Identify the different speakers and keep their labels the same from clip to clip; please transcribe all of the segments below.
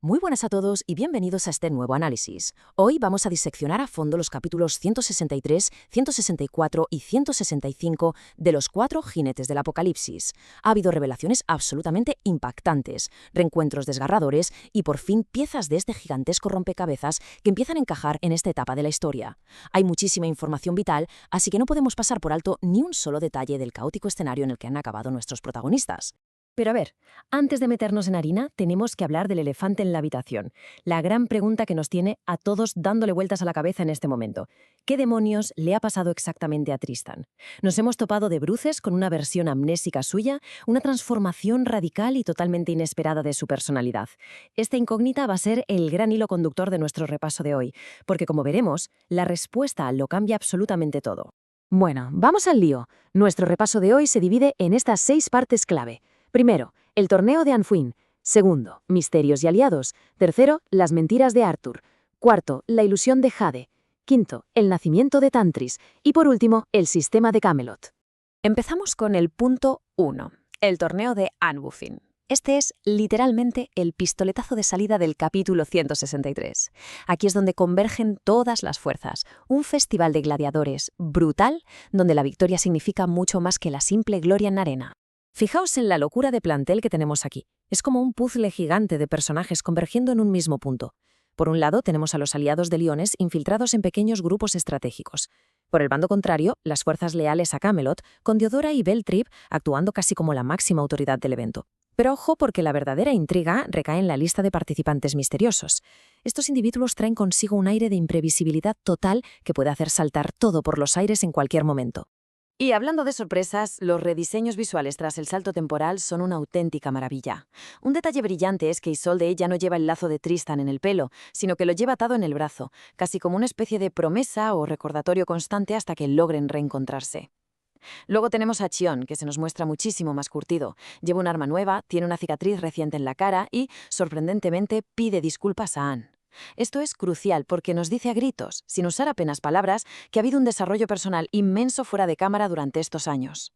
Speaker 1: Muy buenas a todos y bienvenidos a este nuevo análisis. Hoy vamos a diseccionar a fondo los capítulos 163, 164 y 165 de los 4 jinetes del Apocalipsis. Ha habido revelaciones absolutamente impactantes, reencuentros desgarradores y por fin piezas de este gigantesco rompecabezas que empiezan a encajar en esta etapa de la historia. Hay muchísima información vital, así que no podemos pasar por alto ni un solo detalle del caótico escenario en el que han acabado nuestros protagonistas.
Speaker 2: Pero a ver, antes de meternos en harina, tenemos que hablar del elefante en la habitación, la gran pregunta que nos tiene a todos dándole vueltas a la cabeza en este momento. ¿Qué demonios le ha pasado exactamente a Tristan? Nos hemos topado de bruces con una versión amnésica suya, una transformación radical y totalmente inesperada de su personalidad. Esta incógnita va a ser el gran hilo conductor de nuestro repaso de hoy, porque como veremos, la respuesta lo cambia absolutamente todo.
Speaker 3: Bueno, vamos al lío. Nuestro repaso de hoy se divide en estas 6 partes clave. Primero, el torneo de Anfuin. Segundo, misterios y aliados. Tercero, las mentiras de Arthur. Cuarto, la ilusión de Jade. Quinto, el nacimiento de Tantris. Y por último, el sistema de Camelot.
Speaker 1: Empezamos con el punto 1, el torneo de Anfuin. Este es literalmente el pistoletazo de salida del capítulo 163. Aquí es donde convergen todas las fuerzas. Un festival de gladiadores brutal, donde la victoria significa mucho más que la simple gloria en arena. Fijaos en la locura de plantel que tenemos aquí. Es como un puzzle gigante de personajes convergiendo en un mismo punto. Por un lado, tenemos a los aliados de Liones infiltrados en pequeños grupos estratégicos. Por el bando contrario, las fuerzas leales a Camelot, con Diodora y Beltrip actuando casi como la máxima autoridad del evento. Pero ojo, porque la verdadera intriga recae en la lista de participantes misteriosos. Estos individuos traen consigo un aire de imprevisibilidad total que puede hacer saltar todo por los aires en cualquier momento. Y hablando de sorpresas, los rediseños visuales tras el salto temporal son una auténtica maravilla. Un detalle brillante es que Isolde ya no lleva el lazo de Tristan en el pelo, sino que lo lleva atado en el brazo, casi como una especie de promesa o recordatorio constante hasta que logren reencontrarse. Luego tenemos a Chion, que se nos muestra muchísimo más curtido. Lleva un arma nueva, tiene una cicatriz reciente en la cara y, sorprendentemente, pide disculpas a Anne. Esto es crucial porque nos dice a gritos, sin usar apenas palabras, que ha habido un desarrollo personal inmenso fuera de cámara durante estos años.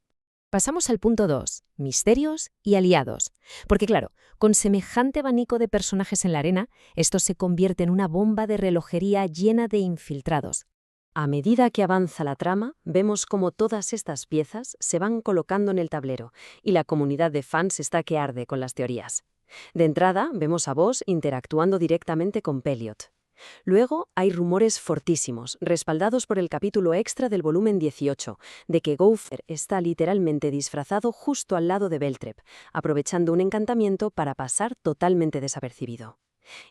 Speaker 3: Pasamos al punto 2, misterios y aliados. Porque claro, con semejante abanico de personajes en la arena, esto se convierte en una bomba de relojería llena de infiltrados. A medida que avanza la trama, vemos cómo todas estas piezas se van colocando en el tablero y la comunidad de fans está que arde con las teorías. De entrada, vemos a Vos interactuando directamente con Peliot. Luego, hay rumores fortísimos, respaldados por el capítulo extra del volumen 18, de que Gowther está literalmente disfrazado justo al lado de Beltrep, aprovechando un encantamiento para pasar totalmente desapercibido.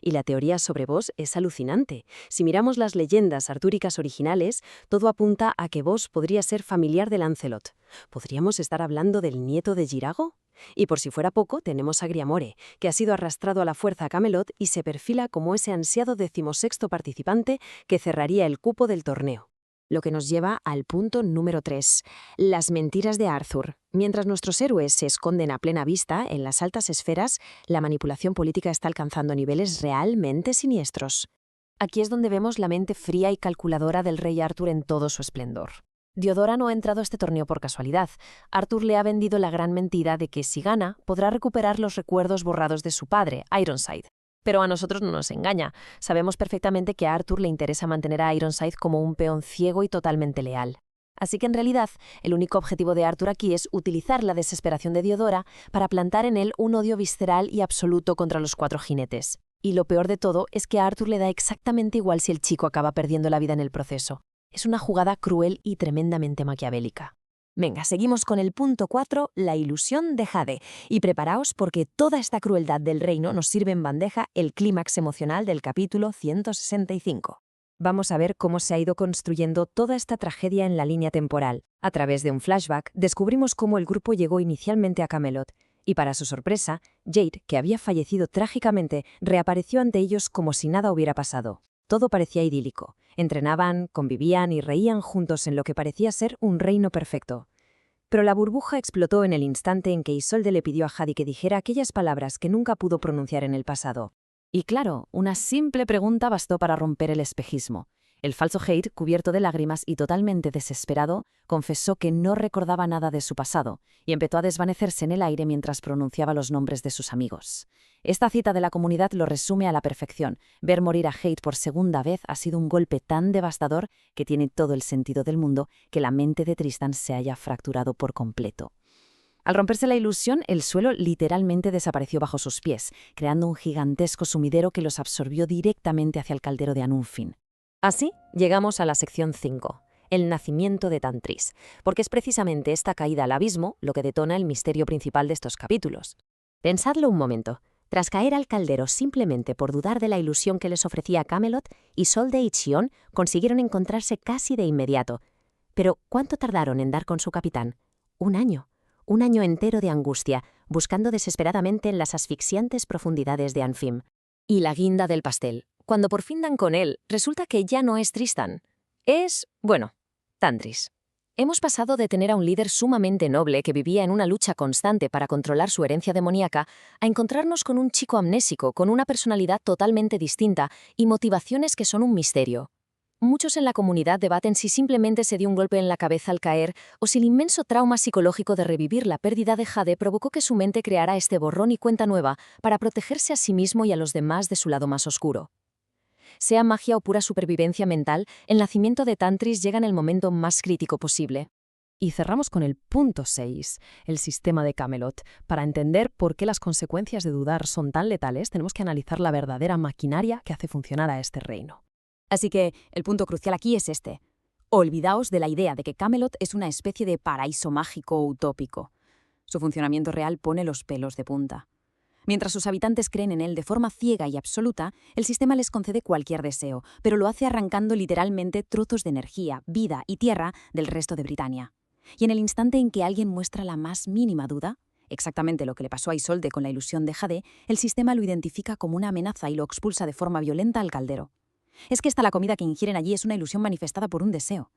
Speaker 3: Y la teoría sobre Vos es alucinante. Si miramos las leyendas artúricas originales, todo apunta a que Vos podría ser familiar de Lancelot. ¿Podríamos estar hablando del nieto de Girago? Y por si fuera poco, tenemos a Griamore, que ha sido arrastrado a la fuerza a Camelot y se perfila como ese ansiado 16º participante que cerraría el cupo del torneo. Lo que nos lleva al punto número 3, las mentiras de Arthur. Mientras nuestros héroes se esconden a plena vista en las altas esferas, la manipulación política está alcanzando niveles realmente siniestros. Aquí es donde vemos la mente fría y calculadora del rey Arthur en todo su esplendor. Diodora no ha entrado a este torneo por casualidad. Arthur le ha vendido la gran mentira de que si gana, podrá recuperar los recuerdos borrados de su padre, Ironside. Pero a nosotros no nos engaña. Sabemos perfectamente que a Arthur le interesa mantener a Ironside como un peón ciego y totalmente leal. Así que en realidad, el único objetivo de Arthur aquí es utilizar la desesperación de Diodora para plantar en él un odio visceral y absoluto contra los 4 jinetes. Y lo peor de todo es que a Arthur le da exactamente igual si el chico acaba perdiendo la vida en el proceso. Es una jugada cruel y tremendamente maquiavélica. Venga, seguimos con el punto 4, la ilusión de Jade. Y preparaos porque toda esta crueldad del reino nos sirve en bandeja el clímax emocional del capítulo 165. Vamos a ver cómo se ha ido construyendo toda esta tragedia en la línea temporal. A través de un flashback, descubrimos cómo el grupo llegó inicialmente a Camelot. Y para su sorpresa, Jade, que había fallecido trágicamente, reapareció ante ellos como si nada hubiera pasado. Todo parecía idílico. Entrenaban, convivían y reían juntos en lo que parecía ser un reino perfecto. Pero la burbuja explotó en el instante en que Isolde le pidió a Jade que dijera aquellas palabras que nunca pudo pronunciar en el pasado. Y claro, una simple pregunta bastó para romper el espejismo.
Speaker 1: El falso Hate, cubierto de lágrimas y totalmente desesperado, confesó que no recordaba nada de su pasado y empezó a desvanecerse en el aire mientras pronunciaba los nombres de sus amigos. Esta cita de la comunidad lo resume a la perfección. Ver morir a Hate por segunda vez ha sido un golpe tan devastador que tiene todo el sentido del mundo que la mente de Tristan se haya fracturado por completo. Al romperse la ilusión, el suelo literalmente desapareció bajo sus pies, creando un gigantesco sumidero que los absorbió directamente hacia el caldero de Annunfin.
Speaker 3: Así llegamos a la sección 5, el nacimiento de Tantris, porque es precisamente esta caída al abismo lo que detona el misterio principal de estos capítulos. Pensadlo un momento. Tras caer al caldero simplemente por dudar de la ilusión que les ofrecía Camelot, Isolde y Xion consiguieron encontrarse casi de inmediato. Pero ¿cuánto tardaron en dar con su capitán? Un año entero de angustia, buscando desesperadamente en las asfixiantes profundidades de Anfim. Y la guinda del pastel. Cuando por fin dan con él, resulta que ya no es Tristan. Es, bueno, Tantris. Hemos pasado de tener a un líder sumamente noble que vivía en una lucha constante para controlar su herencia demoníaca a encontrarnos con un chico amnésico con una personalidad totalmente distinta y motivaciones que son un misterio. Muchos en la comunidad debaten si simplemente se dio un golpe en la cabeza al caer o si el inmenso trauma psicológico de revivir la pérdida de Jade provocó que su mente creara este borrón y cuenta nueva para protegerse a sí mismo y a los demás de su lado más oscuro. Sea magia o pura supervivencia mental, el nacimiento de Tantris llega en el momento más crítico posible.
Speaker 2: Y cerramos con el punto 6, el sistema de Camelot. Para entender por qué las consecuencias de dudar son tan letales, tenemos que analizar la verdadera maquinaria que hace funcionar a este reino.
Speaker 4: Así que el punto crucial aquí es este. Olvidaos de la idea de que Camelot es una especie de paraíso mágico utópico. Su funcionamiento real pone los pelos de punta. Mientras sus habitantes creen en él de forma ciega y absoluta, el sistema les concede cualquier deseo, pero lo hace arrancando literalmente trozos de energía, vida y tierra del resto de Britania. Y en el instante en que alguien muestra la más mínima duda, exactamente lo que le pasó a Isolde con la ilusión de Jade, el sistema lo identifica como una amenaza y lo expulsa de forma violenta al caldero. Es que esta la comida que ingieren allí es una ilusión manifestada por un deseo.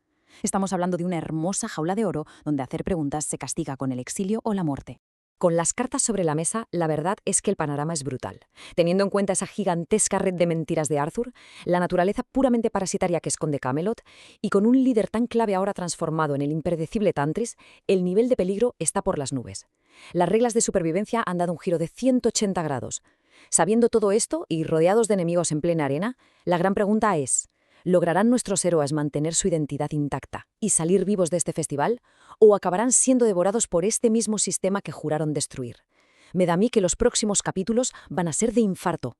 Speaker 4: Estamos hablando de una hermosa jaula de oro donde hacer preguntas se castiga con el exilio o la muerte.
Speaker 3: Con las cartas sobre la mesa, la verdad es que el panorama es brutal. Teniendo en cuenta esa gigantesca red de mentiras de Arthur, la naturaleza puramente parasitaria que esconde Camelot, y con un líder tan clave ahora transformado en el impredecible Tantris, el nivel de peligro está por las nubes. Las reglas de supervivencia han dado un giro de 180 grados. Sabiendo todo esto y rodeados de enemigos en plena arena, la gran pregunta es: ¿lograrán nuestros héroes mantener su identidad intacta y salir vivos de este festival? ¿O acabarán siendo devorados por este mismo sistema que juraron destruir? Me da a mí que los próximos capítulos van a ser de infarto.